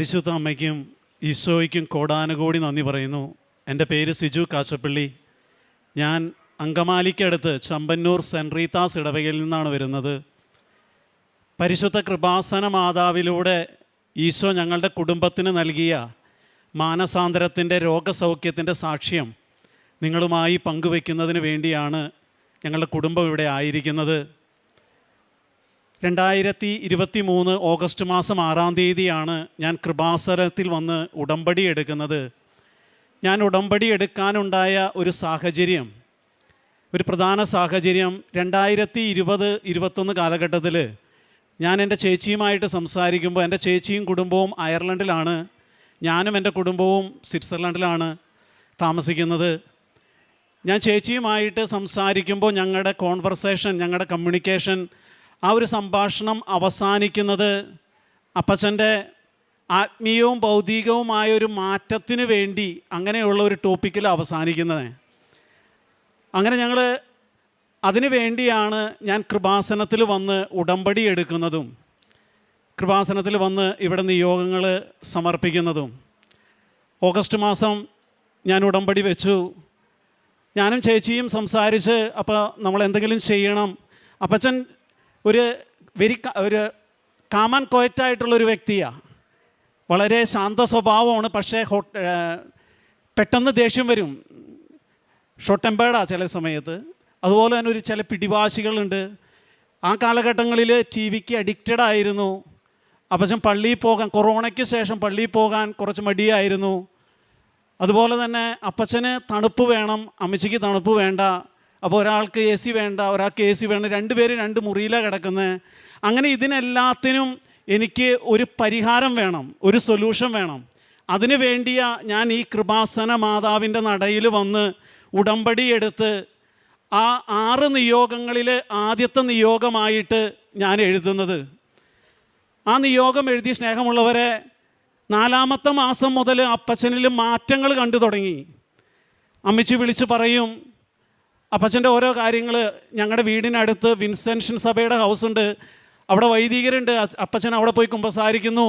പരിശുദ്ധ അമ്മയ്ക്കും ഈശോയ്ക്കും കോടാനുകോടി നന്ദി പറയുന്നു. എൻ്റെ പേര് സിജു കാശപ്പള്ളി. ഞാൻ അങ്കമാലിക്കടുത്ത് ചമ്പന്നൂർ സെൻറ്റ് റീത്താസ് ഇടവകയിൽ നിന്നാണ് വരുന്നത്. പരിശുദ്ധ കൃപാസന മാതാവിലൂടെ ഈശോ ഞങ്ങളുടെ കുടുംബത്തിന് നൽകിയ മാനസാന്തരത്തിൻ്റെ രോഗസൗഖ്യത്തിൻ്റെ സാക്ഷ്യം നിങ്ങളുമായി പങ്കുവയ്ക്കുന്നതിന് വേണ്ടിയാണ് ഞങ്ങളുടെ കുടുംബം ഇവിടെ ആയിരിക്കുന്നത്. 2023 ഓഗസ്റ്റ് മാസം 6-ാം തീയതിയാണ് ഞാൻ കൃപാസനത്തിൽ വന്ന് ഉടമ്പടി എടുക്കുന്നത്. ഞാൻ ഉടമ്പടി എടുക്കാനുണ്ടായ ഒരു സാഹചര്യം, ഒരു പ്രധാന സാഹചര്യം 2020-21 കാലഘട്ടത്തിൽ ഞാൻ എൻ്റെ ചേച്ചിയുമായിട്ട് സംസാരിക്കുമ്പോൾ, എൻ്റെ ചേച്ചിയും കുടുംബവും അയർലൻഡിലാണ്, ഞാനും എൻ്റെ കുടുംബവും സ്വിറ്റ്സർലൻഡിലാണ് താമസിക്കുന്നത്. ഞാൻ ചേച്ചിയുമായിട്ട് സംസാരിക്കുമ്പോൾ ഞങ്ങളുടെ കോൺവെർസേഷൻ, ഞങ്ങളുടെ കമ്മ്യൂണിക്കേഷൻ, ആ ഒരു സംഭാഷണം അവസാനിക്കുന്നത് അപ്പച്ചൻ്റെ ആത്മീയവും ഭൗതികവുമായൊരു മാറ്റത്തിന് വേണ്ടി അങ്ങനെയുള്ള ഒരു ടോപ്പിക്കിൽ അവസാനിക്കുന്നത്. അങ്ങനെ ഞങ്ങൾ അതിനു വേണ്ടിയാണ് ഞാൻ കൃപാസനത്തിൽ വന്ന് ഉടമ്പടി എടുക്കുന്നതും കൃപാസനത്തിൽ വന്ന് ഇവിടെ നിയോഗങ്ങൾ സമർപ്പിക്കുന്നതും. ഓഗസ്റ്റ് മാസം ഞാൻ ഉടമ്പടി വെച്ചു. ഞാനും ചേച്ചിയും സംസാരിച്ച്, അപ്പോൾ നമ്മൾ എന്തെങ്കിലും ചെയ്യണം. അപ്പച്ചൻ ഒരു കാമൻ ക്വയറ്റായിട്ടുള്ളൊരു വ്യക്തിയാണ്, വളരെ ശാന്ത സ്വഭാവമാണ്. പക്ഷേ പെട്ടെന്ന് ദേഷ്യം വരും, ഷോർട്ട് ടെമ്പേർഡാണ് ചില സമയത്ത്. അതുപോലെ തന്നെ ചില പിടിവാശികളുണ്ട്. ആ കാലഘട്ടങ്ങളിൽ ടി വിക്ക് അഡിക്റ്റഡ് ആയിരുന്നു. അപ്പച്ചൻ പള്ളിയിൽ പോകാൻ, കൊറോണയ്ക്ക് ശേഷം പള്ളിയിൽ പോകാൻ കുറച്ച് മടിയായിരുന്നു. അതുപോലെ തന്നെ അപ്പച്ചന് തണുപ്പ് വേണം, അമ്മച്ചിക്ക് തണുപ്പ് വേണ്ട. അപ്പോൾ ഒരാൾക്ക് എ സി വേണ്ട, ഒരാൾക്ക് എ സി വേണം, രണ്ടുപേരും 2 മുറിയിലാണ് കിടക്കുന്നത്. അങ്ങനെ ഇതിനെല്ലാത്തിനും എനിക്ക് ഒരു പരിഹാരം വേണം, ഒരു സൊല്യൂഷൻ വേണം. അതിനു വേണ്ടിയാണ് ഞാൻ ഈ കൃപാസന മാതാവിൻ്റെ നടയിൽ വന്ന് ഉടമ്പടി എടുത്ത് ആ 6 നിയോഗങ്ങളിൽ ആദ്യത്തെ നിയോഗമായിട്ട് ഞാൻ എഴുതുന്നത്. ആ നിയോഗം എഴുതി, സ്നേഹമുള്ളവരെ, 4-ാമത്തെ മാസം മുതൽ അപ്പച്ചനിൽ മാറ്റങ്ങൾ കണ്ടു തുടങ്ങി. അമ്മച്ചി വിളിച്ച് പറയും, അപ്പച്ചൻ്റെ ഓരോ കാര്യങ്ങൾ. ഞങ്ങളുടെ വീടിനടുത്ത് വിൻസെൻഷൻ സഭയുടെ ഹൗസുണ്ട്, അവിടെ വൈദികരുണ്ട്. അപ്പച്ചൻ അവിടെ പോയി കുമ്പസാരിക്കുന്നു.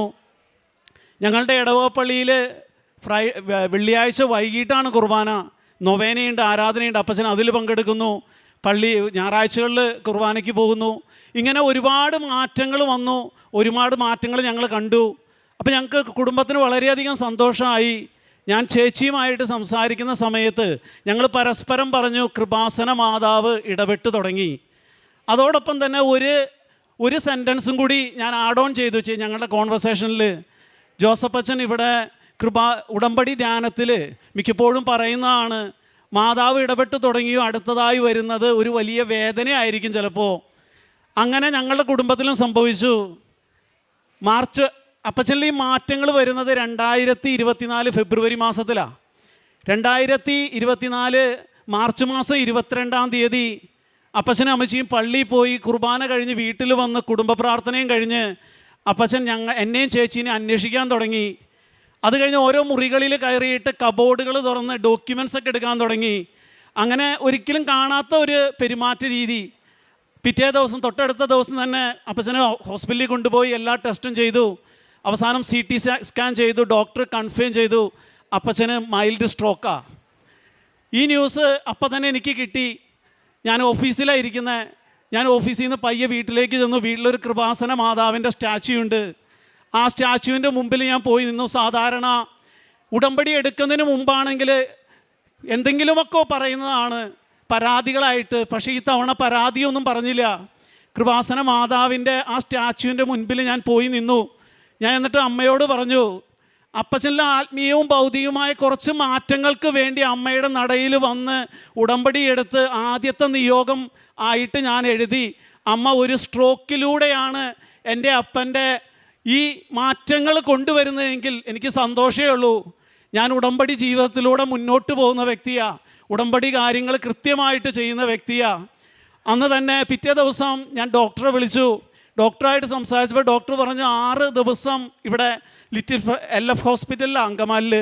ഞങ്ങളുടെ ഇടവപ്പള്ളിയിൽ വെള്ളിയാഴ്ച വൈകിട്ടാണ് കുർബാന, നൊവേനയുണ്ട്, ആരാധനയുണ്ട്. അപ്പച്ചൻ അതിൽ പങ്കെടുക്കുന്നു. ഞായറാഴ്ചകളിൽ കുർബാനയ്ക്ക് പോകുന്നു. ഇങ്ങനെ ഒരുപാട് മാറ്റങ്ങൾ വന്നു, ഒരുപാട് മാറ്റങ്ങൾ ഞങ്ങൾ കണ്ടു. അപ്പോൾ ഞങ്ങൾക്ക് കുടുംബത്തിന് വളരെയധികം സന്തോഷമായി. ഞാൻ ചേച്ചിയുമായിട്ട് സംസാരിക്കുന്ന സമയത്ത് ഞങ്ങൾ പരസ്പരം പറഞ്ഞു, കൃപാസന മാതാവ് ഇടപെട്ട് തുടങ്ങി. അതോടൊപ്പം തന്നെ ഒരു സെൻറ്റൻസും കൂടി ഞാൻ ആഡ് ഓൺ ചെയ്തു ഞങ്ങളുടെ കോൺവെർസേഷനിൽ. ജോസഫ് അച്ഛൻ ഇവിടെ ഉടമ്പടി ധ്യാനത്തിൽ മിക്കപ്പോഴും പറയുന്നതാണ്, മാതാവ് ഇടപെട്ട് തുടങ്ങിയോ അടുത്തതായി വരുന്നത് ഒരു വലിയ വേദനയായിരിക്കും ചിലപ്പോൾ. അങ്ങനെ ഞങ്ങളുടെ കുടുംബത്തിലും സംഭവിച്ചു. അപ്പച്ചനിൽ ഈ മാറ്റങ്ങൾ വരുന്നത് 2024 ഫെബ്രുവരി മാസത്തിലാണ്. 2024 മാർച്ച് മാസം 22-ാം തീയതി അപ്പച്ചനും അമ്മച്ചിയും പള്ളിയിൽ പോയി കുർബാന കഴിഞ്ഞ് വീട്ടിൽ വന്ന് കുടുംബ പ്രാർത്ഥനയും കഴിഞ്ഞ് അപ്പച്ചൻ എന്നെയും ചേച്ചീനെ അന്വേഷിക്കാൻ തുടങ്ങി. അത് കഴിഞ്ഞ് ഓരോ മുറികളിൽ കയറിയിട്ട് കബോർഡുകൾ തുറന്ന് ഡോക്യുമെൻറ്റ്സ് ഒക്കെ എടുക്കാൻ തുടങ്ങി. അങ്ങനെ ഒരിക്കലും കാണാത്ത ഒരു പെരുമാറ്റ രീതി. പിറ്റേ ദിവസം, തൊട്ടടുത്ത ദിവസം തന്നെ അപ്പച്ചനെ ഹോസ്പിറ്റലിൽ കൊണ്ടുപോയി എല്ലാ ടെസ്റ്റും ചെയ്തു. അവസാനം CT സ്കാൻ ചെയ്തു. ഡോക്ടർ കൺഫേം ചെയ്തു അപ്പച്ചന് മൈൽഡ് സ്ട്രോക്കാണ്. ഈ ന്യൂസ് അപ്പം തന്നെ എനിക്ക് കിട്ടി. ഞാൻ ഓഫീസിലായിരിക്കുന്നത്. ഞാൻ ഓഫീസിൽ നിന്ന് പയ്യെ വീട്ടിലേക്ക് ചെന്നു. വീട്ടിലൊരു കൃപാസന മാതാവിൻ്റെ സ്റ്റാച്യു ഉണ്ട്. ആ സ്റ്റാച്യുവിൻ്റെ മുമ്പിൽ ഞാൻ പോയി നിന്നു. സാധാരണ ഉടമ്പടി എടുക്കുന്നതിന് മുമ്പാണെങ്കിൽ എന്തെങ്കിലുമൊക്കെ പറയുന്നതാണ് പരാതികളായിട്ട്. പക്ഷേ ഈ തവണ പരാതിയൊന്നും പറഞ്ഞില്ല. കൃപാസന മാതാവിൻ്റെ ആ സ്റ്റാച്യുവിൻ്റെ മുൻപിൽ ഞാൻ പോയി നിന്നു. ഞാൻ എന്നിട്ട് അമ്മയോട് പറഞ്ഞു, അപ്പച്ചനിലെ ആത്മീയവും ഭൗതികവുമായ കുറച്ച് മാറ്റങ്ങൾക്ക് വേണ്ടി അമ്മയുടെ നടയിൽ വന്ന് ഉടമ്പടി എടുത്ത് ആദ്യത്തെ നിയോഗം ആയിട്ട് ഞാൻ എഴുതി. അമ്മ ഒരു സ്ട്രോക്കിലൂടെയാണ് എൻ്റെ അപ്പൻ്റെ ഈ മാറ്റങ്ങൾ കൊണ്ടുവരുന്നതെങ്കിൽ എനിക്ക് സന്തോഷമേ ഉള്ളൂ. ഞാൻ ഉടമ്പടി ജീവിതത്തിലൂടെ മുന്നോട്ട് പോകുന്ന വ്യക്തിയാണ്. ഉടമ്പടി കാര്യങ്ങൾ കൃത്യമായിട്ട് ചെയ്യുന്ന വ്യക്തിയാണ്. അന്ന് തന്നെ പിറ്റേ ദിവസം ഞാൻ ഡോക്ടറെ വിളിച്ചു. ഡോക്ടറായിട്ട് സംസാരിച്ചപ്പോൾ ഡോക്ടർ പറഞ്ഞു, 6 ദിവസം ഇവിടെ ലിറ്റിൽ LF ഹോസ്പിറ്റലിൽ അങ്കമാലിൽ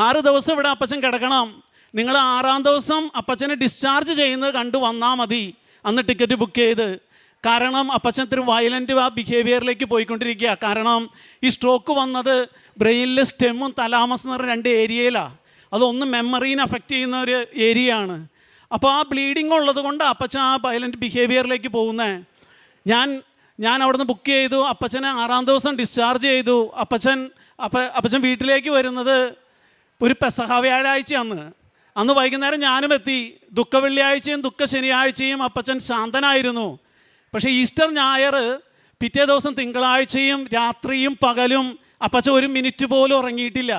6 ദിവസം ഇവിടെ അപ്പച്ചൻ കിടക്കണം. നിങ്ങൾ 6-ാം ദിവസം അപ്പച്ചനെ ഡിസ്ചാർജ് ചെയ്യുന്നത് കണ്ടു വന്നാൽ മതി. അന്ന് ടിക്കറ്റ് ബുക്ക് ചെയ്ത് കാരണം അപ്പച്ചൻ ഇത്തിരി വയലൻ്റ് ആ ബിഹേവിയറിലേക്ക് പോയിക്കൊണ്ടിരിക്കുക. കാരണം ഈ സ്ട്രോക്ക് വന്നത് ബ്രെയിനിൽ സ്റ്റെമ്മും തലാമസ് എന്ന് പറഞ്ഞ 2 ഏരിയയിലാണ്. അതൊന്ന് മെമ്മറീനെ അഫക്റ്റ് ചെയ്യുന്ന ഒരു ഏരിയ ആണ്. അപ്പോൾ ആ ബ്ലീഡിങ് ഉള്ളത് കൊണ്ട് അപ്പച്ചൻ ആ വയലൻ്റ് ബിഹേവിയറിലേക്ക് പോകുന്നത്. ഞാൻ അവിടെ നിന്ന് ബുക്ക് ചെയ്തു. അപ്പച്ചനെ 6-ാം ദിവസം ഡിസ്ചാർജ് ചെയ്തു. അപ്പച്ചൻ വീട്ടിലേക്ക് വരുന്നത് ഒരു പെസഹ വ്യാഴാഴ്ചയാണ്. അന്ന് വൈകുന്നേരം ഞാനും എത്തി. ദുഃഖ വെള്ളിയാഴ്ചയും ദുഃഖ ശനിയാഴ്ചയും അപ്പച്ചൻ ശാന്തനായിരുന്നു. പക്ഷേ ഈസ്റ്റർ ഞായർ പിറ്റേ ദിവസം തിങ്കളാഴ്ചയും രാത്രിയും പകലും അപ്പച്ചൻ 1 മിനിറ്റ് പോലും ഉറങ്ങിയിട്ടില്ല.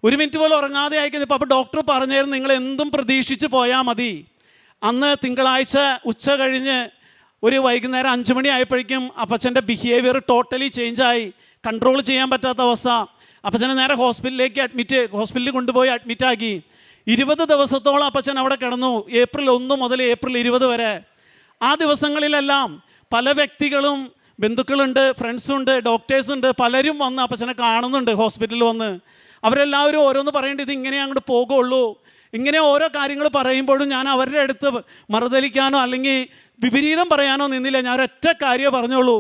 1 മിനിറ്റ് പോലും ഉറങ്ങാതെ ആയിക്കഴിഞ്ഞപ്പോൾ അപ്പോൾ ഡോക്ടർ പറഞ്ഞായിരുന്നു, നിങ്ങൾ എന്തും പ്രതീക്ഷിച്ച് പോയാൽ മതി. അന്ന് തിങ്കളാഴ്ച ഉച്ച കഴിഞ്ഞ് ഒരു വൈകുന്നേരം 5 മണി ആയപ്പോഴേക്കും അപ്പച്ചൻ്റെ ബിഹേവിയർ ടോട്ടലി ചേഞ്ചായി. കൺട്രോൾ ചെയ്യാൻ പറ്റാത്ത അവസ്ഥ. അപ്പച്ചനെ നേരെ ഹോസ്പിറ്റലിൽ കൊണ്ടുപോയി അഡ്മിറ്റാക്കി. 20 ദിവസത്തോളം അപ്പച്ചൻ അവിടെ കിടന്നു. ഏപ്രിൽ 1 മുതൽ ഏപ്രിൽ 20 വരെ. ആ ദിവസങ്ങളിലെല്ലാം പല വ്യക്തികളും, ബന്ധുക്കളുണ്ട്, ഫ്രണ്ട്സുണ്ട്, ഡോക്ടേഴ്സുണ്ട്, പലരും വന്ന് അപ്പച്ചനെ കാണുന്നുണ്ട് ഹോസ്പിറ്റലിൽ വന്ന്. അവരെല്ലാവരും ഓരോന്ന് പറയേണ്ടത് ഇത് ഇങ്ങനെ അങ്ങോട്ട് പോകുള്ളൂ. ഇങ്ങനെ ഓരോ കാര്യങ്ങൾ പറയുമ്പോഴും ഞാൻ അവരുടെ അടുത്ത് മറുതലിക്കാനോ അല്ലെങ്കിൽ വിപരീതം പറയാനോ നിന്നില്ല. ഞാൻ ഒരൊറ്റ കാര്യമേ പറഞ്ഞോളൂ.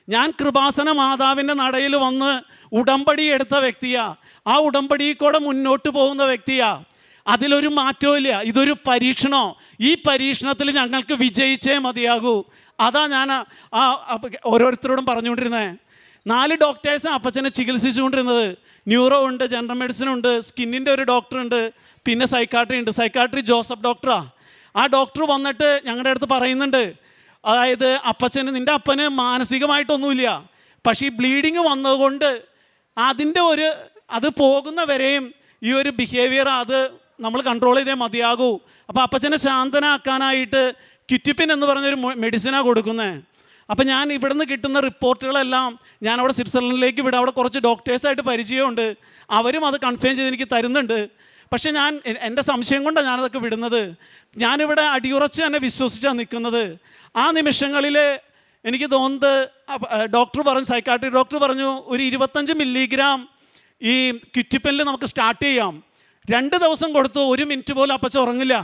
ഞാൻ കൃപാസന മാതാവിൻ്റെ നടയിൽ വന്ന് ഉടമ്പടി എടുത്ത വ്യക്തിയാണ്. ആ ഉടമ്പടിയിൽ കൂടെ മുന്നോട്ട് പോകുന്ന വ്യക്തിയാണ്. അതിലൊരു മാറ്റവും ഇല്ല. ഇതൊരു പരീക്ഷണോ. ഈ പരീക്ഷണത്തിൽ ഞങ്ങൾക്ക് വിജയിച്ചേ മതിയാകൂ. അതാ ഞാൻ ഓരോരുത്തരോടും പറഞ്ഞുകൊണ്ടിരുന്നത്. 4 ഡോക്ടേഴ്സാണ് അപ്പച്ചനെ ചികിത്സിച്ചുകൊണ്ടിരുന്നത്. ന്യൂറോ ഉണ്ട്, ജനറൽ മെഡിസിൻ ഉണ്ട്, സ്കിന്നിൻ്റെ ഒരു ഡോക്ടറുണ്ട്, പിന്നെ സൈക്കാട്രി ഉണ്ട്. സൈക്കാട്രി ജോസഫ് ഡോക്ടറാണ്. ആ ഡോക്ടർ വന്നിട്ട് ഞങ്ങളുടെ അടുത്ത് പറയുന്നുണ്ട്, അതായത് നിൻ്റെ അപ്പന് മാനസികമായിട്ടൊന്നുമില്ല, പക്ഷേ ഈ ബ്ലീഡിങ് വന്നതുകൊണ്ട് അത് പോകുന്നവരെയും ഈ ഒരു ബിഹേവിയർ അത് നമ്മൾ കൺട്രോൾ ചെയ്തേ മതിയാകൂ. അപ്പോൾ അപ്പച്ചനെ ശാന്തനാക്കാനായിട്ട് ക്വിറ്റിപ്പിൻ എന്ന് പറഞ്ഞൊരു മെഡിസിനാണ് കൊടുക്കുന്നത്. അപ്പോൾ ഞാൻ ഇവിടെ നിന്ന് കിട്ടുന്ന റിപ്പോർട്ടുകളെല്ലാം ഞാൻ അവിടെ സ്വിറ്റ്സർലൻഡിലേക്ക് വിടാം. അവിടെ കുറച്ച് ഡോക്ടേഴ്സായിട്ട് പരിചയമുണ്ട്. അവരും അത് കൺഫേം ചെയ്ത് എനിക്ക് തരുന്നുണ്ട്. പക്ഷേ എൻ്റെ സംശയം കൊണ്ടാണ് ഞാനതൊക്കെ വിടുന്നത്. ഞാനിവിടെ അടിയുറച്ച് തന്നെ വിശ്വസിച്ചാണ് നിൽക്കുന്നത്. ആ നിമിഷങ്ങളിൽ എനിക്ക് തോന്നുന്നത് സൈക്കാട്രി ഡോക്ടർ പറഞ്ഞു, ഒരു 25 മില്ലിഗ്രാം ഈ ക്വിറ്റിപ്പനിൽ നമുക്ക് സ്റ്റാർട്ട് ചെയ്യാം. 2 ദിവസം കൊടുത്തു. 1 മിനിറ്റ് പോലും അപ്പച്ചൻ ഉറങ്ങില്ല.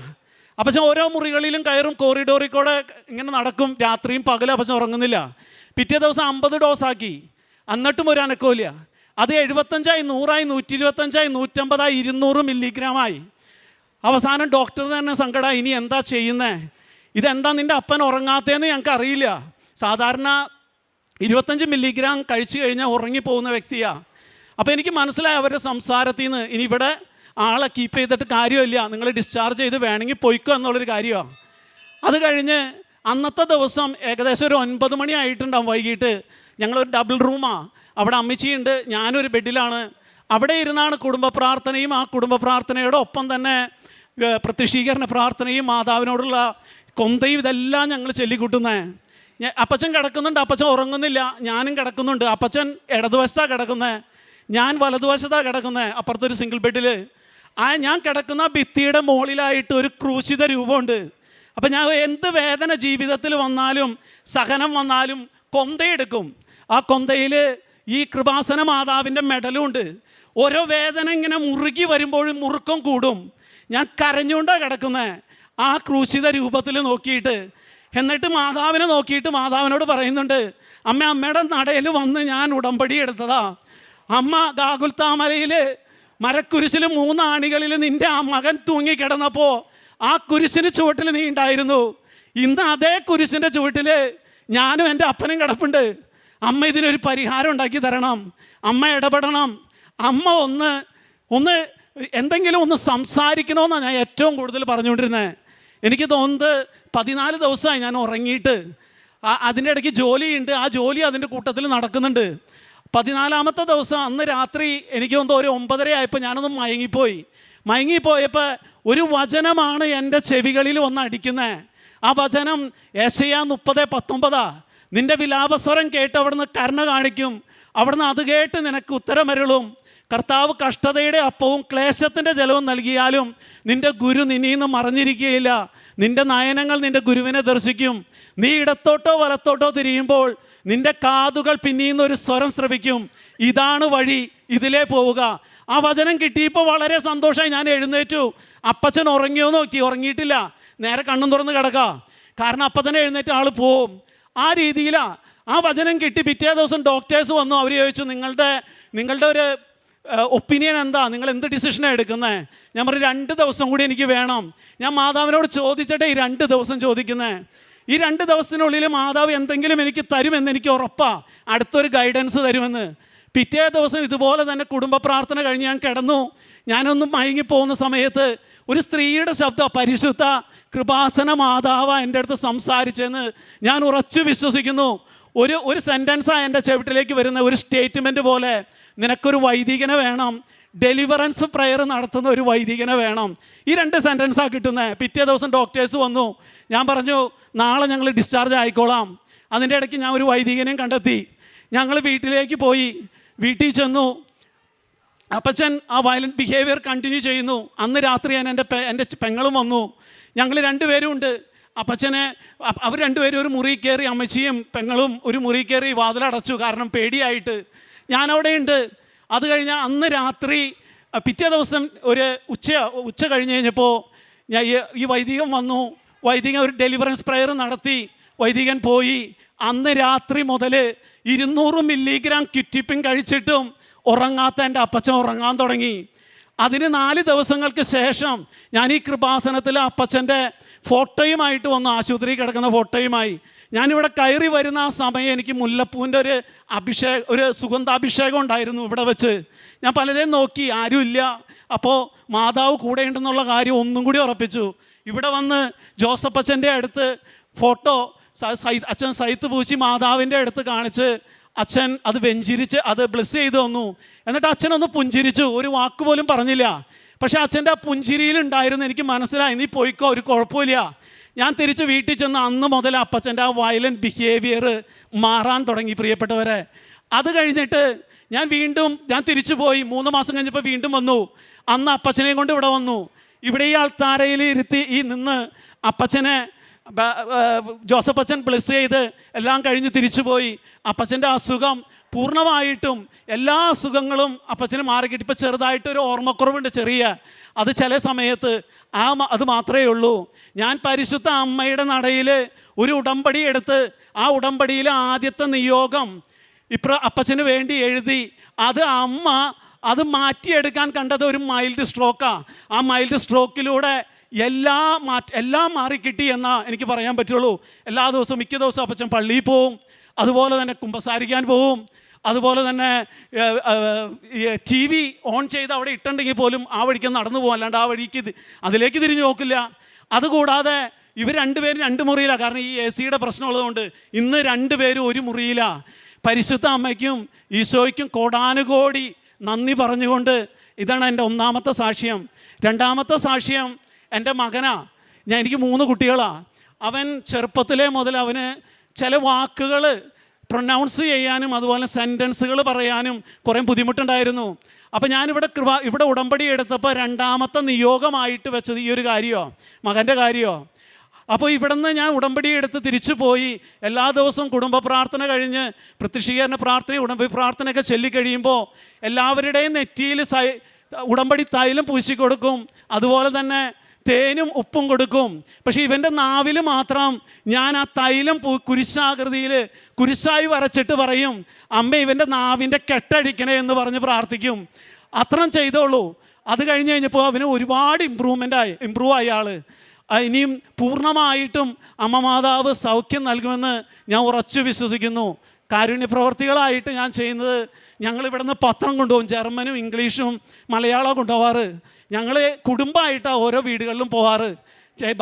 അപ്പച്ചൻ ഓരോ മുറികളിലും കയറും, കോറിഡോറിൽ കൂടെ ഇങ്ങനെ നടക്കും. രാത്രിയും പകലും അപ്പച്ചൻ ഉറങ്ങുന്നില്ല. പിറ്റേ ദിവസം 50 ഡോസാക്കി. എന്നിട്ടും ഒരു അനക്കമില്ല. അത് 75ആയി, 100ആയി, 125ആയി, 150ആയി, 200 മില്ലിഗ്രാമായി. അവസാനം ഡോക്ടറിന് തന്നെ സങ്കടമായി, ഇനി എന്താ ചെയ്യുന്നത്? ഇതെന്താ നിൻ്റെ അപ്പൻ ഉറങ്ങാത്തതെന്ന് ഞങ്ങൾക്ക് അറിയില്ല. സാധാരണ 25 മില്ലിഗ്രാം കഴിച്ചു കഴിഞ്ഞാൽ ഉറങ്ങിപ്പോകുന്ന വ്യക്തിയാണ്. അപ്പോൾ എനിക്ക് മനസ്സിലായി അവരുടെ സംസാരത്തിൽ നിന്ന്, ഇനി ഇവിടെ ആളെ കീപ്പ് ചെയ്തിട്ട് കാര്യമില്ല, നിങ്ങൾ ഡിസ്ചാർജ് ചെയ്ത് വേണമെങ്കിൽ പോയിക്കോ എന്നുള്ളൊരു കാര്യമാണ്. അത് കഴിഞ്ഞ് അന്നത്തെ ദിവസം ഏകദേശം ഒരു 9 മണി ആയിട്ടുണ്ടാവും വൈകിട്ട്. ഞങ്ങളൊരു ഡബിൾ റൂമാണ്. അവിടെ അമ്മച്ചിയുണ്ട്, ഞാനൊരു ബെഡിലാണ്. അവിടെ ഇരുന്നാണ് കുടുംബ പ്രാർത്ഥനയും ആ കുടുംബ പ്രാർത്ഥനയുടെ ഒപ്പം തന്നെ പ്രത്യക്ഷീകരണ പ്രാർത്ഥനയും മാതാവിനോടുള്ള കൊന്തയും ഇതെല്ലാം ഞങ്ങൾ ചൊല്ലിക്കൂട്ടുന്നത്. അപ്പച്ചൻ കിടക്കുന്നുണ്ട്, അപ്പച്ചൻ ഉറങ്ങുന്നില്ല, ഞാനും കിടക്കുന്നുണ്ട്. അപ്പച്ചൻ ഇടതുവശത്താണ് കിടക്കുന്നത്, ഞാൻ വലതുവശത്താണ് കിടക്കുന്നത്, അപ്പുറത്തൊരു സിംഗിൾ ബെഡിൽ. ഞാൻ കിടക്കുന്ന ഭിത്തിയുടെ മുകളിലായിട്ട് ഒരു ക്രൂശിത രൂപമുണ്ട്. അപ്പം ഞാൻ എന്ത് വേദന ജീവിതത്തിൽ വന്നാലും സഹനം വന്നാലും കൊന്തയെടുക്കും. ആ കൊന്തയിൽ ഈ കൃപാസന മാതാവിൻ്റെ മെഡലും ഉണ്ട്. ഓരോ വേദന ഇങ്ങനെ മുറുകി വരുമ്പോഴും മുറുക്കം കൂടും. ഞാൻ കരഞ്ഞുകൊണ്ടാണ് കിടക്കുന്നത് ആ ക്രൂശിത രൂപത്തിൽ നോക്കിയിട്ട്. എന്നിട്ട് മാതാവിനെ നോക്കിയിട്ട് മാതാവിനോട് പറയുന്നുണ്ട്, അമ്മയുടെ നടയിൽ വന്ന് ഞാൻ ഉടമ്പടി എടുത്തതാ. അമ്മ ഗാഗുൽത്താമലയിൽ മരക്കുരിശിൽ 3 ആണികളിൽ നിൻ്റെ ആ മകൻ തൂങ്ങിക്കിടന്നപ്പോൾ ആ കുരിശിന് ചുവട്ടിൽ നീ ഉണ്ടായിരുന്നു. ഇന്ന് അതേ കുരിശിൻ്റെ ചുവട്ടിൽ ഞാനും എൻ്റെ അപ്പനും കിടപ്പുണ്ട്. അമ്മ ഇതിനൊരു പരിഹാരം ഉണ്ടാക്കി തരണം, അമ്മ ഇടപെടണം, അമ്മ ഒന്ന് എന്തെങ്കിലും ഒന്ന് സംസാരിക്കണമെന്നാണ് ഞാൻ ഏറ്റവും കൂടുതൽ പറഞ്ഞുകൊണ്ടിരുന്നത്. എനിക്ക് തോന്നുന്നത് 14 ദിവസമായി ഞാൻ ഉറങ്ങിയിട്ട്. അതിൻ്റെ ഇടയ്ക്ക് ജോലിയുണ്ട്, ആ ജോലി അതിൻ്റെ കൂട്ടത്തിൽ നടക്കുന്നുണ്ട്. 14ാമത്തെ ദിവസം അന്ന് രാത്രി എനിക്ക് തോന്നുന്നു ഒരു 9:30 ആയപ്പോൾ ഞാനൊന്ന് മയങ്ങിപ്പോയപ്പോൾ ഒരു വചനമാണ് എൻ്റെ ചെവികളിൽ വന്ന് അടിക്കുന്നത്. ആ വചനം യെശയ്യാ 30:19. നിൻ്റെ വിലാപസ്വരം കേട്ട് അവിടുന്ന് കരുണ കാണിക്കും, അവിടുന്ന് അത് കേട്ട് നിനക്ക് ഉത്തരമരുളും. കർത്താവ് കഷ്ടതയുടെ അപ്പവും ക്ലേശത്തിൻ്റെ ജലവും നൽകിയാലും നിൻ്റെ ഗുരു നിന്നിൽ നിന്ന് മറഞ്ഞിരിക്കുകയില്ല. നിൻ്റെ നയനങ്ങൾ നിൻ്റെ ഗുരുവിനെ ദർശിക്കും. നീ ഇടത്തോട്ടോ വലത്തോട്ടോ തിരിയുമ്പോൾ നിൻ്റെ കാതുകൾ പിന്നീന്നൊരു സ്വരം ശ്രവിക്കും, ഇതാണ് വഴി, ഇതിലേ പോവുക. ആ വചനം കിട്ടിയപ്പോൾ വളരെ സന്തോഷമായി. ഞാൻ എഴുന്നേറ്റു. അപ്പച്ചൻ ഉറങ്ങിയോ നോക്കി, ഉറങ്ങിയിട്ടില്ല. നേരെ കണ്ണും തുറന്ന് കിടക്കുക. കാരണം അപ്പം തന്നെ എഴുന്നേറ്റ് ആൾ പോവും. ആ രീതിയിലാണ്. ആ വചനം കിട്ടി പിറ്റേ ദിവസം ഡോക്ടേഴ്സ് വന്നു. അവർ ചോദിച്ചു, നിങ്ങളുടെ ഒരു ഒപ്പീനിയൻ എന്താ, നിങ്ങൾ എന്ത് ഡിസിഷനാണ് എടുക്കുന്നത്? ഞാൻ പറഞ്ഞു 2 ദിവസം കൂടി എനിക്ക് വേണം. ഞാൻ മാതാവിനോട് ചോദിച്ചിട്ടേ ഈ 2 ദിവസം ചോദിക്കുന്നത്. ഈ 2 ദിവസത്തിനുള്ളിൽ മാതാവ് എന്തെങ്കിലും എനിക്ക് തരുമെന്ന് എനിക്ക് ഉറപ്പാണ്, അടുത്തൊരു ഗൈഡൻസ് തരുമെന്ന്. പിറ്റേ ദിവസം ഇതുപോലെ തന്നെ കുടുംബ പ്രാർത്ഥന കഴിഞ്ഞ് ഞാൻ കിടന്നു. ഞാനൊന്നും മയങ്ങിപ്പോകുന്ന സമയത്ത് ഒരു സ്ത്രീയുടെ ശബ്ദം, പരിശുദ്ധ കൃപാസന മാതാവ് എൻ്റെ അടുത്ത് സംസാരിച്ചെന്ന് ഞാൻ ഉറച്ചു വിശ്വസിക്കുന്നു. ഒരു സെൻറ്റൻസാണ് എൻ്റെ ചെവിട്ടിലേക്ക് വരുന്ന, ഒരു സ്റ്റേറ്റ്മെൻറ്റ് പോലെ. നിനക്കൊരു വൈദികനെ വേണം, ഡെലിവറൻസ് പ്രെയർ നടത്തുന്ന ഒരു വൈദികനെ വേണം. ഈ 2 സെൻറ്റൻസാണ് കിട്ടുന്നത്. പിറ്റേ ദിവസം ഡോക്ടേഴ്സ് വന്നു. ഞാൻ പറഞ്ഞു, നാളെ ഞങ്ങൾ ഡിസ്ചാർജ് ആയിക്കോളാം. അതിൻ്റെ ഇടയ്ക്ക് ഞാൻ ഒരു വൈദികനെയും കണ്ടെത്തി. ഞങ്ങൾ വീട്ടിലേക്ക് പോയി. വീട്ടിൽ ചെന്നു. അപ്പച്ചൻ ആ വയലൻറ്റ് ബിഹേവിയർ കണ്ടിന്യൂ ചെയ്യുന്നു. അന്ന് രാത്രി എൻ്റെ പെങ്ങളും വന്നു. ഞങ്ങൾ 2 പേരും ഉണ്ട്. അപ്പച്ചനെ അവർ 2 പേരും ഒരു മുറി കയറി, അമ്മച്ചിയും പെങ്ങളും ഒരു മുറി കയറി വാതിലടച്ചു, കാരണം പേടിയായിട്ട്. ഞാനവിടെ ഉണ്ട്. അത് കഴിഞ്ഞാൽ അന്ന് രാത്രി പിറ്റേ ദിവസം ഒരു ഉച്ച കഴിഞ്ഞ് കഴിഞ്ഞപ്പോൾ ഈ വൈദികൻ വന്നു. വൈദികൻ ഒരു ഡെലിവറൻസ് പ്രെയർ നടത്തി. വൈദികൻ പോയി. അന്ന് രാത്രി മുതൽ 200 മില്ലിഗ്രാം ക്വിറ്റിപ്പിൻ കഴിച്ചിട്ടും ഉറങ്ങാത്ത എൻ്റെ അപ്പച്ചൻ ഉറങ്ങാൻ തുടങ്ങി. അതിന് 4 ദിവസങ്ങൾക്ക് ശേഷം ഞാൻ ഈ കൃപാസനത്തിൽ അപ്പച്ചൻ്റെ ഫോട്ടോയുമായിട്ട് വന്നു. ആശുപത്രി കിടക്കുന്ന ഫോട്ടോയുമായി ഞാനിവിടെ കയറി വരുന്ന ആ സമയം എനിക്ക് മുല്ലപ്പൂവിൻ്റെ ഒരു സുഗന്ധാഭിഷേകം ഉണ്ടായിരുന്നു ഇവിടെ വെച്ച്. ഞാൻ പലരെയും നോക്കി, ആരുമില്ല. അപ്പോൾ മാതാവ് കൂടെ ഉണ്ടെന്നുള്ള കാര്യം ഒന്നും കൂടി ഉറപ്പിച്ചു. ഇവിടെ വന്ന് ജോസഫ് അച്ഛൻ്റെ അടുത്ത് ഫോട്ടോ അച്ഛൻ സൈത്ത് പൂശി മാതാവിൻ്റെ അടുത്ത് കാണിച്ച് അച്ഛൻ അത് വെഞ്ചിരിച്ച് അത് ബ്ലെസ് ചെയ്ത് തന്നു. എന്നിട്ട് അച്ഛനൊന്ന് പുഞ്ചിരിച്ചു, ഒരു വാക്ക് പോലും പറഞ്ഞില്ല. പക്ഷേ അച്ഛൻ്റെ ആ പുഞ്ചിരിയിലുണ്ടായിരുന്നു എനിക്ക് മനസ്സിലായി, നീ പോയിക്കോ, ഒരു കുഴപ്പമില്ല. ഞാൻ തിരിച്ച് വീട്ടിൽ ചെന്ന് അന്ന് മുതൽ അപ്പച്ചൻ്റെ ആ വയലൻറ്റ് ബിഹേവിയർ മാറാൻ തുടങ്ങി പ്രിയപ്പെട്ടവരെ. അത് കഴിഞ്ഞിട്ട് ഞാൻ തിരിച്ചു പോയി. 3 മാസം കഴിഞ്ഞപ്പോൾ വീണ്ടും വന്നു. അന്ന് അപ്പച്ചനെയും കൊണ്ട് ഇവിടെ വന്നു. ഇവിടെ ഈ ആൾത്താരയിൽ ഇരുത്തി നിന്ന് അപ്പച്ചനെ ജോസഫ് അച്ഛൻ ബ്ലെസ് ചെയ്ത് എല്ലാം കഴിഞ്ഞ് തിരിച്ചു പോയി. അപ്പച്ചൻ്റെ അസുഖം പൂർണ്ണമായിട്ടും എല്ലാ അസുഖങ്ങളും അപ്പച്ചന് മാറിക്കിട്ടി. ഇപ്പോൾ ചെറുതായിട്ടൊരു ഓർമ്മക്കുറവുണ്ട്, ചെറിയ, അത് ചില സമയത്ത് അത് മാത്രമേ ഉള്ളൂ. ഞാൻ പരിശുദ്ധ അമ്മയുടെ നടയിൽ ഒരു ഉടമ്പടി എടുത്ത് ആ ഉടമ്പടിയിലെ ആദ്യത്തെ നിയോഗം അപ്പച്ചന് വേണ്ടി എഴുതി. അമ്മ അത് മാറ്റിയെടുക്കാൻ കണ്ടത് ഒരു മൈൽഡ് സ്ട്രോക്കാണ്. ആ മൈൽഡ് സ്ട്രോക്കിലൂടെ എല്ലാം മാറിക്കിട്ടി എന്നാ എനിക്ക് പറയാൻ പറ്റുള്ളൂ. എല്ലാ ദിവസവും മിക്ക ദിവസവും അപ്പച്ചൻ പള്ളിയിൽ പോവും, അതുപോലെ തന്നെ കുമ്പസാരിക്കാൻ പോവും, അതുപോലെ തന്നെ TV ഓൺ ചെയ്ത് അവിടെ ഇട്ടുണ്ടെങ്കിൽ പോലും ആ വഴിക്ക് നടന്നു പോകും, അല്ലാണ്ട് ആ വഴിക്ക് അതിലേക്ക് തിരിഞ്ഞു നോക്കില്ല. അതുകൂടാതെ ഇവർ 2 പേരും 2 മുറിയിലാണ്, കാരണം ഈ AC-യുടെ പ്രശ്നമുള്ളതുകൊണ്ട് ഇന്ന് 2 പേരും ഒരു മുറിയിലാണ്. പരിശുദ്ധ അമ്മയ്ക്കും ഈശോയ്ക്കും കോടാനുകോടി നന്ദി പറഞ്ഞുകൊണ്ട് ഇതാണ് എൻ്റെ 1ാമത്തെ സാക്ഷ്യം. 2ാമത്തെ സാക്ഷ്യം എൻ്റെ മകനാ. എനിക്ക് 3 കുട്ടികളാണ്. അവൻ ചെറുപ്പത്തിലേ മുതൽ അവന് ചില വാക്കുകൾ പ്രൊനൗൺസ് ചെയ്യാനും അതുപോലെ സെൻറ്റൻസുകൾ പറയാനും കുറേ ബുദ്ധിമുട്ടുണ്ടായിരുന്നു. അപ്പോൾ ഞാനിവിടെ ഉടമ്പടി എടുത്തപ്പോൾ 2ാമത്തെ നിയോഗമായിട്ട് വെച്ചത് ഈ ഒരു കാര്യമോ, മകൻ്റെ കാര്യമോ. അപ്പോൾ ഇവിടുന്ന് ഞാൻ ഉടമ്പടി എടുത്ത് തിരിച്ചു പോയി. എല്ലാ ദിവസവും കുടുംബ പ്രാർത്ഥന കഴിഞ്ഞ് പ്രത്യക്ഷീകരണ പ്രാർത്ഥന ഉടമ്പടി പ്രാർത്ഥനയൊക്കെ ചൊല്ലിക്കഴിയുമ്പോൾ എല്ലാവരുടെയും നെറ്റിയിൽ ഉടമ്പടി തൈലം പൂശിക്കൊടുക്കും, അതുപോലെ തന്നെ തേനും ഉപ്പും കൊടുക്കും. പക്ഷേ ഇവൻ്റെ നാവിൽ മാത്രം ഞാൻ ആ തൈലം കുരിശാകൃതിയിൽ കുരിശായി വരച്ചിട്ട് പറയും, അമ്മ ഇവൻ്റെ നാവിൻ്റെ കെട്ടഴിക്കണേ എന്ന് പറഞ്ഞ് പ്രാർത്ഥിക്കും. അത്രയും ചെയ്തോളൂ. അത് കഴിഞ്ഞ് കഴിഞ്ഞപ്പോൾ അവന് ഒരുപാട് ഇമ്പ്രൂവ് ആയി ആൾ. ഇനിയും പൂർണ്ണമായിട്ടും അമ്മ മാതാവ് സൗഖ്യം നൽകുമെന്ന് ഞാൻ ഉറച്ചു വിശ്വസിക്കുന്നു. കാരുണ്യപ്രവർത്തികളായിട്ട് ഞാൻ ചെയ്യുന്നത്, ഞങ്ങളിവിടുന്ന് പത്രം കൊണ്ടുപോകും, ജർമ്മനും ഇംഗ്ലീഷും മലയാളവും കൊണ്ടുപോകാറ്. ഞങ്ങൾ കുടുംബമായിട്ടാണ് ഓരോ വീടുകളിലും പോകാറ്.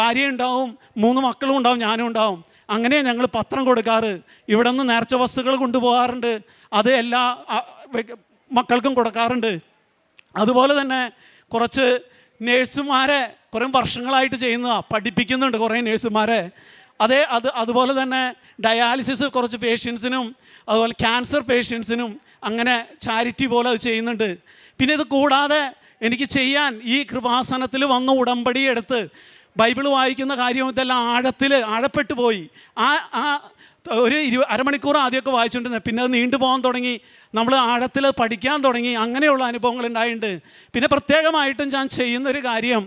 ഭാര്യ ഉണ്ടാവും, 3 മക്കളും ഉണ്ടാവും, ഞാനും ഉണ്ടാവും. അങ്ങനെ ഞങ്ങൾ പത്രം കൊടുക്കാറ്. ഇവിടെ നിന്ന് നേർച്ച വസ്തുക്കൾ കൊണ്ടുപോകാറുണ്ട്, അത് എല്ലാ മക്കൾക്കും കൊടുക്കാറുണ്ട്. അതുപോലെ തന്നെ കുറച്ച് നേഴ്സുമാരെ കുറേ വർഷങ്ങളായിട്ട് ചെയ്യുന്നതാണ്, പഠിപ്പിക്കുന്നുണ്ട് കുറേ നേഴ്സുമാരെ. അതുപോലെ തന്നെ ഡയാലിസിസ് കുറച്ച് പേഷ്യൻസിനും അതുപോലെ ക്യാൻസർ പേഷ്യൻസിനും അങ്ങനെ ചാരിറ്റി പോലെ അത് ചെയ്യുന്നുണ്ട്. പിന്നെ ഇത് കൂടാതെ എനിക്ക് ചെയ്യാൻ ഈ കൃപാസനത്തിൽ വന്ന് ഉടമ്പടി എടുത്ത് ബൈബിൾ വായിക്കുന്ന കാര്യം ഇതെല്ലാം ആഴപ്പെട്ടു പോയി. ഒരു അരമണിക്കൂർ ആദ്യമൊക്കെ വായിച്ചുകൊണ്ടിരുന്നത്, പിന്നെ അത് നീണ്ടുപോകാൻ തുടങ്ങി, നമ്മൾ ആഴത്തിൽ പഠിക്കാൻ തുടങ്ങി. അങ്ങനെയുള്ള അനുഭവങ്ങൾ ഉണ്ടായിട്ടുണ്ട്. പിന്നെ പ്രത്യേകമായിട്ടും ഞാൻ ചെയ്യുന്നൊരു കാര്യം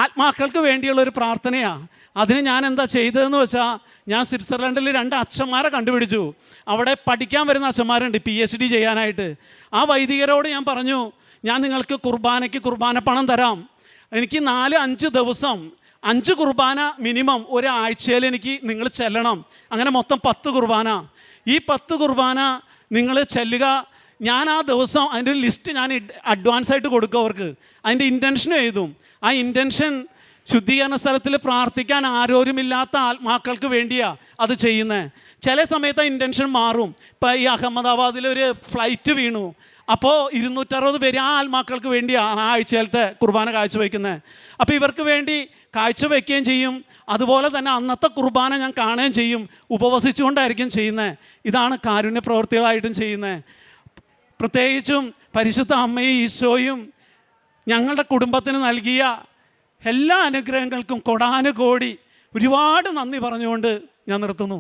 ആത്മാക്കൾക്ക് വേണ്ടിയുള്ളൊരു പ്രാർത്ഥനയാണ്. അതിന് ഞാൻ എന്താ ചെയ്തതെന്ന് വെച്ചാൽ, ഞാൻ സ്വിറ്റ്സർലൻഡിൽ 2 അച്ഛന്മാരെ കണ്ടുപിടിച്ചു. അവിടെ പഠിക്കാൻ വരുന്ന അച്ഛന്മാരുണ്ട് PhD ചെയ്യാനായിട്ട്. ആ വൈദികരോട് ഞാൻ പറഞ്ഞു, ഞാൻ നിങ്ങൾക്ക് കുർബാന പണം തരാം. എനിക്ക് 4-5 ദിവസം 5 കുർബാന മിനിമം ഒരാഴ്ചയിൽ എനിക്ക് നിങ്ങൾ ചെല്ലണം. അങ്ങനെ മൊത്തം 10 കുർബാന. ഈ 10 കുർബാന നിങ്ങൾ ചെല്ലുക. ഞാൻ ആ ദിവസം അതിൻ്റെ ഒരു ലിസ്റ്റ് ഞാൻ അഡ്വാൻസ് ആയിട്ട് കൊടുക്കും അവർക്ക്. അതിൻ്റെ ഇൻറ്റൻഷനും എഴുതും. ആ ഇൻറ്റൻഷൻ ശുദ്ധീകരണ സ്ഥലത്തിൽ പ്രാർത്ഥിക്കാൻ ആരോരുമില്ലാത്ത ആത്മാക്കൾക്ക് വേണ്ടിയാണ് അത് ചെയ്യുന്നത്. ചില സമയത്ത് ആ ഇൻറ്റൻഷൻ മാറും. ഇപ്പോൾ ഈ അഹമ്മദാബാദിലൊരു ഫ്ലൈറ്റ് വീണു. അപ്പോൾ 260 പേര് ആ ആത്മാക്കൾക്ക് വേണ്ടിയാണ് ആ ആഴ്ചയിലത്തെ കുർബാന കാഴ്ചവെക്കുന്നത്. അപ്പോൾ ഇവർക്ക് വേണ്ടി കാഴ്ചവെക്കുകയും ചെയ്യും. അതുപോലെ തന്നെ അന്നത്തെ കുർബാന ഞാൻ കാണുകയും ചെയ്യും. ഉപവസിച്ചുകൊണ്ടായിരിക്കും ചെയ്യുന്നത്. ഇതാണ് കാരുണ്യ പ്രവൃത്തികളായിട്ടും ചെയ്യുന്നത്. പ്രത്യേകിച്ചും പരിശുദ്ധ അമ്മയും ഈശോയും ഞങ്ങളുടെ കുടുംബത്തിന് നൽകിയ എല്ലാ അനുഗ്രഹങ്ങൾക്കും കൊടാനുകോടി ഒരുപാട് നന്ദി പറഞ്ഞുകൊണ്ട് ഞാൻ നിർത്തുന്നു.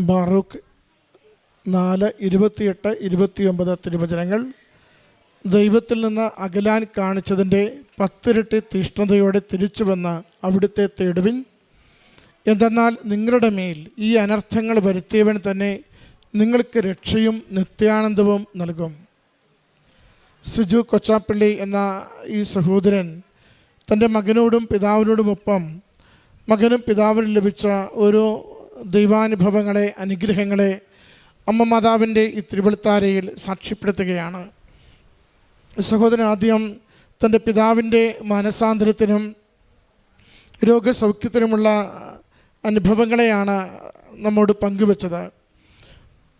ബാറൂക്ക് 4:28-29 തിരുവചനങ്ങൾ. ദൈവത്തിൽ നിന്ന് അകലാൻ കാണിച്ചതിൻ്റെ 10 ഇരട്ടി തീഷ്ണതയോടെ തിരിച്ചു വന്ന് അവിടുത്തെ തേടുവിൻ. എന്തെന്നാൽ നിങ്ങളുടെ മേൽ ഈ അനർത്ഥങ്ങൾ വരുത്തിയവൻ തന്നെ നിങ്ങൾക്ക് രക്ഷയും നിത്യാനന്ദവും നൽകും. സിജു കൊച്ചാപ്പള്ളി എന്ന ഈ സഹോദരൻ തൻ്റെ മകനോടും പിതാവിനോടുമൊപ്പം മകനും പിതാവിനും ലഭിച്ച ഓരോ ദൈവാനുഭവങ്ങളെ, അനുഗ്രഹങ്ങളെ അമ്മ മാതാവിൻ്റെ ഈ തിരുവെളുത്താരയിൽ സാക്ഷ്യപ്പെടുത്തുകയാണ്. സഹോദരൻ ആദ്യം തൻ്റെ പിതാവിൻ്റെ മാനസാന്തരത്തിനും രോഗസൗഖ്യത്തിനുമുള്ള അനുഭവങ്ങളെയാണ് നമ്മോട് പങ്കുവച്ചത്.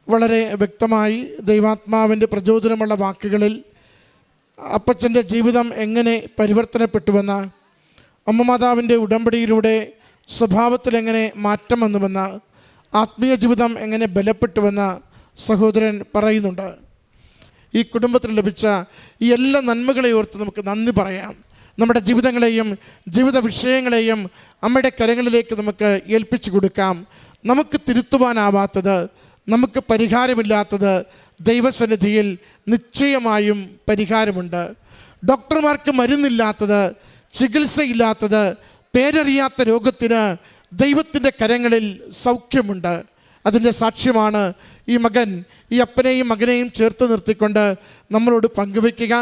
വളരെ വ്യക്തമായി ദൈവാത്മാവിൻ്റെ പ്രചോദനമുള്ള വാക്കുകളിൽ അപ്പച്ചൻ്റെ ജീവിതം എങ്ങനെ പരിവർത്തനപ്പെട്ടുവെന്ന്, അമ്മ മാതാവിൻ്റെ ഉടമ്പടിയിലൂടെ സ്വഭാവത്തിൽ എങ്ങനെ മാറ്റം വന്നുവെന്ന്, ആത്മീയ ജീവിതം എങ്ങനെ ബലപ്പെട്ടുവെന്ന് സഹോദരൻ പറയുന്നുണ്ട്. ഈ കുടുംബത്തിന് ലഭിച്ച ഈ എല്ലാ നന്മകളെ ഓർത്ത് നമുക്ക് നന്ദി പറയാം. നമ്മുടെ ജീവിതങ്ങളെയും ജീവിത വിഷയങ്ങളെയും അമ്മയുടെ കരങ്ങളിലേക്ക് നമുക്ക് ഏൽപ്പിച്ചു കൊടുക്കാം. നമുക്ക് തിരുത്തുവാനാവാത്തത്, നമുക്ക് പരിഹാരമില്ലാത്തത് ദൈവസന്നിധിയിൽ നിശ്ചയമായും പരിഹാരമുണ്ട്. ഡോക്ടർമാർക്ക് മരുന്നില്ലാത്തത്, ചികിത്സയില്ലാത്തത്, പേരറിയാത്ത രോഗത്തിന് ദൈവത്തിൻ്റെ കരങ്ങളിൽ സൗഖ്യമുണ്ട്. അതിൻ്റെ സാക്ഷ്യമാണ് ഈ മകൻ, ഈ അപ്പനെയും മകനെയും ചേർത്ത് നിർത്തിക്കൊണ്ട് നമ്മളോട് പങ്കുവയ്ക്കുക.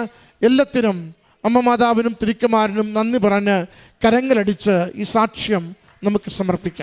എല്ലാത്തിനും അമ്മ മാതാവിനും തിരുക്കുമാരനും നന്ദി പറഞ്ഞ് കരങ്ങളടിച്ച് ഈ സാക്ഷ്യം നമുക്ക് സമർപ്പിക്കാം.